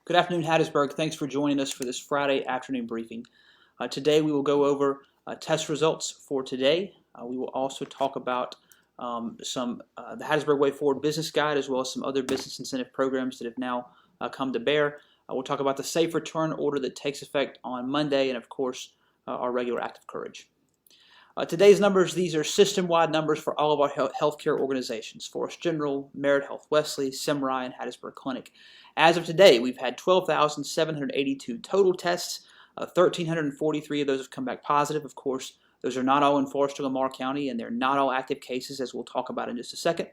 Good afternoon, Hattiesburg. Thanks for joining us for this Friday afternoon briefing. Today we will go over test results for today. We will also talk about the Hattiesburg Way Forward business guide, as well as some other business incentive programs that have now come to bear. We'll talk about the safe return order that takes effect on Monday, and of course our regular act of courage. Today's numbers, these are system-wide numbers for all of our healthcare organizations: Forest General, Merit Health Wesley, Semri, and Hattiesburg Clinic. As of today, we've had 12,782 total tests. 1,343 of those have come back positive. Of course, those are not all in Forest or Lamar County, and they're not all active cases, as we'll talk about in just a second.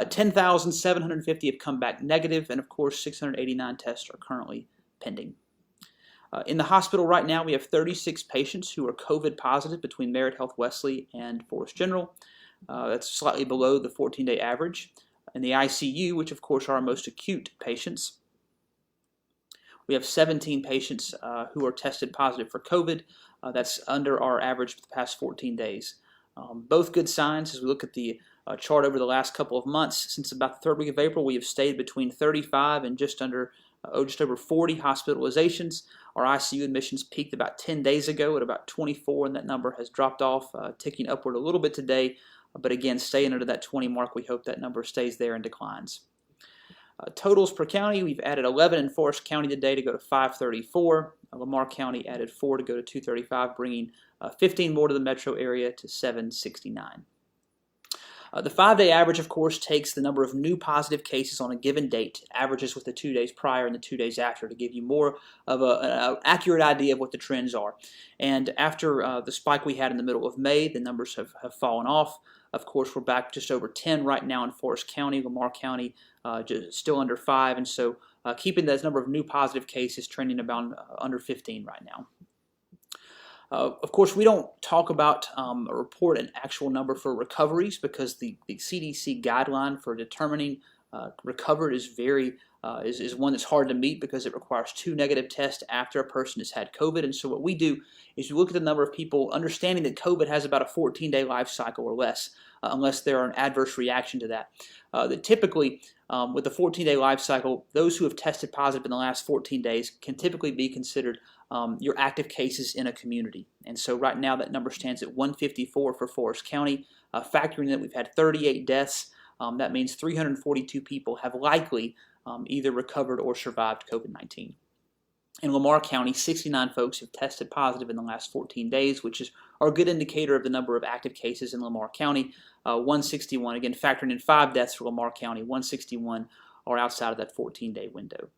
10,750 have come back negative, and of course, 689 tests are currently pending. In the hospital right now, we have 36 patients who are COVID positive between Merit Health Wesley and Forest General. That's slightly below the 14-day average. In the ICU, which of course are our most acute patients, we have 17 patients who are tested positive for COVID. That's under our average for the past 14 days. Both good signs as we look at the chart over the last couple of months. Since about the third week of April, we have stayed between 35 and just over 40 hospitalizations. Our ICU admissions peaked about 10 days ago at about 24, and that number has dropped off, ticking upward a little bit today. But again, staying under that 20 mark, we hope that number stays there and declines. Totals per county, we've added 11 in Forest County today to go to 534. Lamar County added 4 to go to 235, bringing 15 more to the metro area to 769. The 5-day average, of course, takes the number of new positive cases on a given date, averages with the 2 days prior and the 2 days after to give you more of an accurate idea of what the trends are. And after the spike we had in the middle of May, the numbers have fallen off. Of course, we're back just over 10 right now in Forest County. Lamar County just still under 5, and so keeping that number of new positive cases trending about under 15 right now. Of course, we don't talk about or report an actual number for recoveries because the CDC guideline for determining recovered is is one that's hard to meet because it requires 2 negative tests after a person has had COVID. And so what we do is we look at the number of people, understanding that COVID has about a 14-day life cycle or less, unless there are an adverse reaction to that. That typically, with the 14-day life cycle, those who have tested positive in the last 14 days can typically be considered your active cases in a community. And so right now that number stands at 154 for Forest County. Factoring that we've had 38 deaths, that means 342 people have likely either recovered or survived COVID-19. In Lamar County, 69 folks have tested positive in the last 14 days, which is a good indicator of the number of active cases in Lamar County. 161, again, factoring in 5 deaths for Lamar County, 161 are outside of that 14-day window.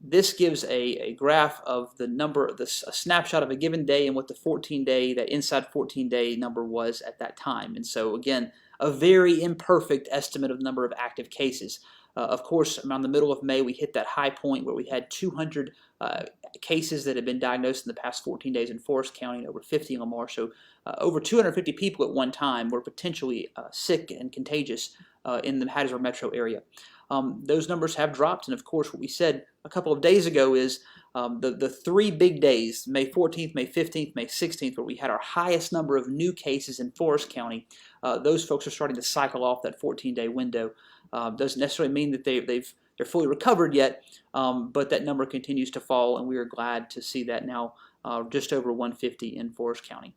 This gives a graph of the number, a snapshot of a given day and what the 14-day, that inside 14-day number was at that time. And so again, a very imperfect estimate of the number of active cases. Of course, around the middle of May, we hit that high point where we had 200 cases that had been diagnosed in the past 14 days in Forest County and over 50 in Lamar. So over 250 people at one time were potentially sick and contagious in the Hattiesburg metro area. Those numbers have dropped, and of course what we said a couple of days ago is the 3 big days, May 14th, May 15th, May 16th, where we had our highest number of new cases in Forest County. Those folks are starting to cycle off that 14-day window. Doesn't necessarily mean that they're fully recovered yet, but that number continues to fall, and we are glad to see that now just over 150 in Forest County.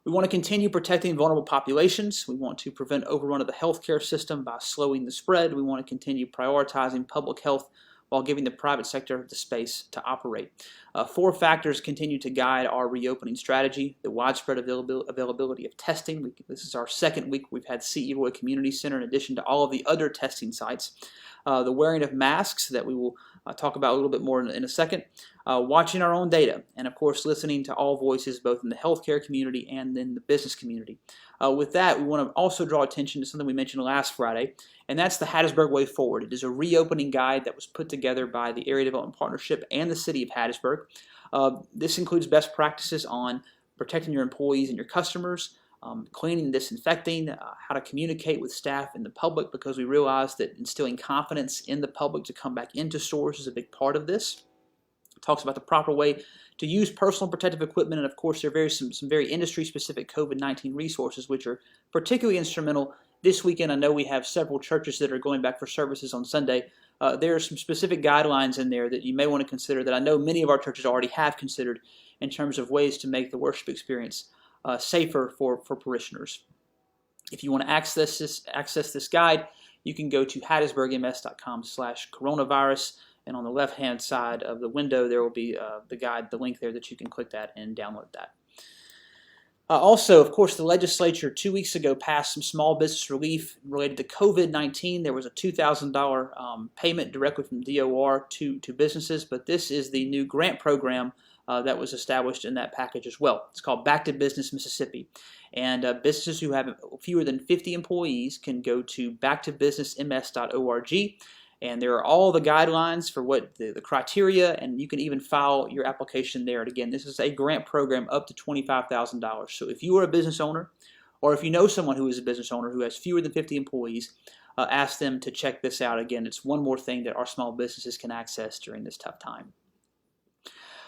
We want to continue protecting vulnerable populations. We want to prevent overrun of the healthcare system by slowing the spread. We want to continue prioritizing public health while giving the private sector the space to operate. 4 factors continue to guide our reopening strategy: the widespread availability of testing. This is our 2nd week we've had C.E. Roy Community Center in addition to all of the other testing sites. The wearing of masks that we will talk about a little bit more in a second. Watching our own data, and of course listening to all voices both in the healthcare community and in the business community. With that, we want to also draw attention to something we mentioned last Friday, and that's the Hattiesburg Way Forward. It is a reopening guide that was put together by the Area Development Partnership and the City of Hattiesburg. This includes best practices on protecting your employees and your customers, cleaning and disinfecting, how to communicate with staff and the public, because we realize that instilling confidence in the public to come back into stores is a big part of this. It talks about the proper way to use personal protective equipment, and of course there are some very industry-specific COVID-19 resources which are particularly instrumental this weekend, I know we have several churches that are going back for services on Sunday. There are some specific guidelines in there that you may want to consider that I know many of our churches already have considered in terms of ways to make the worship experience safer for parishioners. If you want to access this guide, you can go to HATTIESBURG-MS.com/coronavirus, and on the left-hand side of the window there will be the guide, the link there that you can click that and download that. Also, of course, the legislature 2 weeks ago passed some small business relief related to COVID-19. There was a $2,000 payment directly from DOR to businesses, but this is the new grant program that was established in that package as well. It's called Back to Business Mississippi. And businesses who have fewer than 50 employees can go to backtobusinessms.org. And there are all the guidelines for what the criteria, and you can even file your application there. And again, this is a grant program up to $25,000. So if you are a business owner, or if you know someone who is a business owner who has fewer than 50 employees, ask them to check this out. Again, it's one more thing that our small businesses can access during this tough time.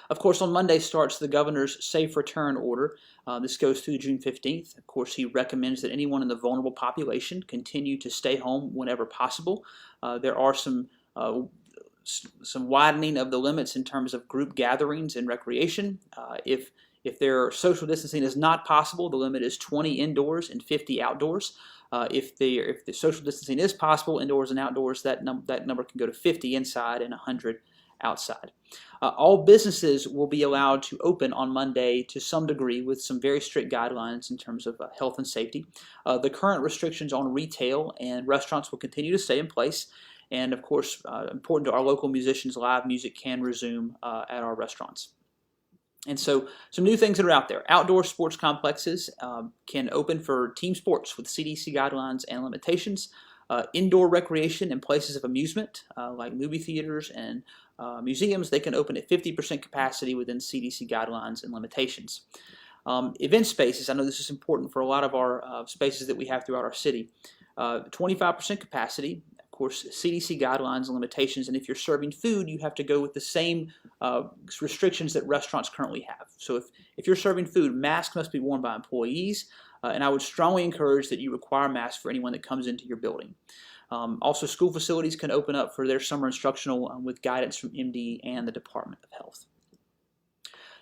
Of course, on Monday starts the governor's safe return order. This goes through June 15th. Of course, he recommends that anyone in the vulnerable population continue to stay home whenever possible. There are some widening of the limits in terms of group gatherings and recreation. If their social distancing is not possible, the limit is 20 indoors and 50 outdoors. If the social distancing is possible, indoors and outdoors, that number can go to 50 inside and 100 outside. All businesses will be allowed to open on Monday to some degree with some very strict guidelines in terms of health and safety. The current restrictions on retail and restaurants will continue to stay in place. And of course, important to our local musicians, live music can resume at our restaurants. And so some new things that are out there. Outdoor sports complexes can open for team sports with CDC guidelines and limitations. Indoor recreation and places of amusement like movie theaters and museums, they can open at 50% capacity within CDC guidelines and limitations. Event spaces, I know this is important for a lot of our spaces that we have throughout our city. 25% capacity, of course, CDC guidelines and limitations, and if you're serving food, you have to go with the same restrictions that restaurants currently have. So if you're serving food, masks must be worn by employees, and I would strongly encourage that you require masks for anyone that comes into your building. Also, school facilities can open up for their summer instructional with guidance from MD and the Department of Health.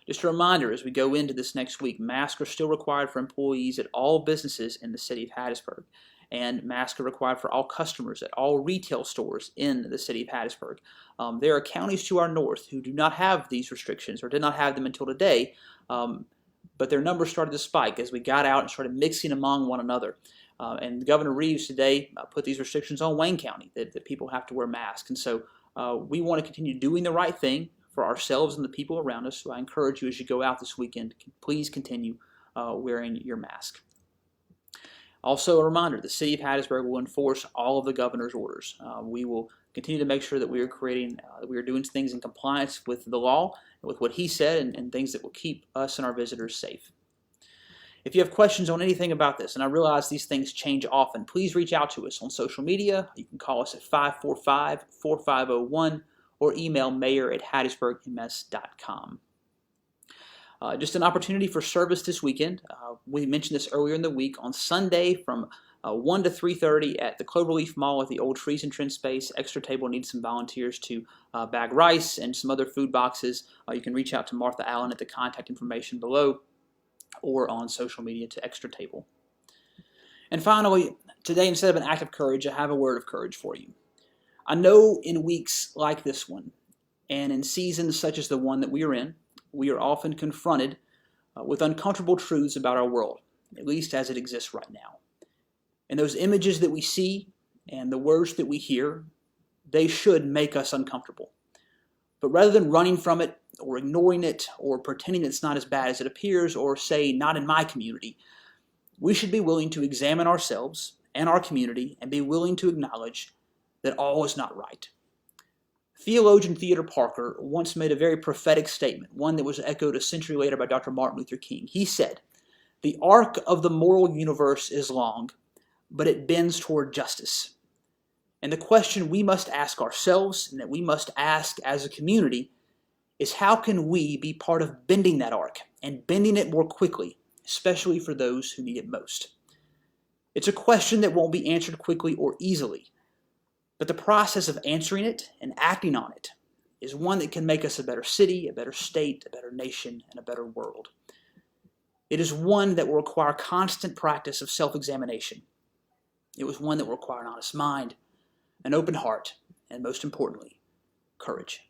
Just a reminder, as we go into this next week, masks are still required for employees at all businesses in the city of Hattiesburg, and masks are required for all customers at all retail stores in the city of Hattiesburg. There are counties to our north who do not have these restrictions or did not have them until today, but their numbers started to spike as we got out and started mixing among one another. And Governor Reeves today put these restrictions on Wayne County, that people have to wear masks. And so we want to continue doing the right thing for ourselves and the people around us. So I encourage you as you go out this weekend, please continue wearing your mask. Also a reminder, the city of Hattiesburg will enforce all of the governor's orders. We will continue to make sure that we are doing things in compliance with the law, and with what he said, and things that will keep us and our visitors safe. If you have questions on anything about this, and I realize these things change often, please reach out to us on social media. You can call us at 545-4501 or email mayor@hattiesburgms.com. Just an opportunity for service this weekend. We mentioned this earlier in the week. On Sunday from 1 to 3:30 at the Cloverleaf Mall at the old Trees and Trend space. Extra Table needs some volunteers to bag rice and some other food boxes. You can reach out to Martha Allen at the contact information below, or on social media to Extra Table. And finally, today, instead of an act of courage, I have a word of courage for you. I know in weeks like this one, and in seasons such as the one that we are in, we are often confronted with uncomfortable truths about our world, at least as it exists right now. And those images that we see and the words that we hear, they should make us uncomfortable. But rather than running from it, or ignoring it, or pretending it's not as bad as it appears, or say, not in my community, we should be willing to examine ourselves and our community and be willing to acknowledge that all is not right. Theologian Theodore Parker once made a very prophetic statement, one that was echoed a century later by Dr. Martin Luther King. He said, "The arc of the moral universe is long, but it bends toward justice." And the question we must ask ourselves, and that we must ask as a community, is how can we be part of bending that arc and bending it more quickly, especially for those who need it most? It's a question that won't be answered quickly or easily, but the process of answering it and acting on it is one that can make us a better city, a better state, a better nation, and a better world. It is one that will require constant practice of self-examination. It was one that will require an honest mind, an open heart, and most importantly, courage.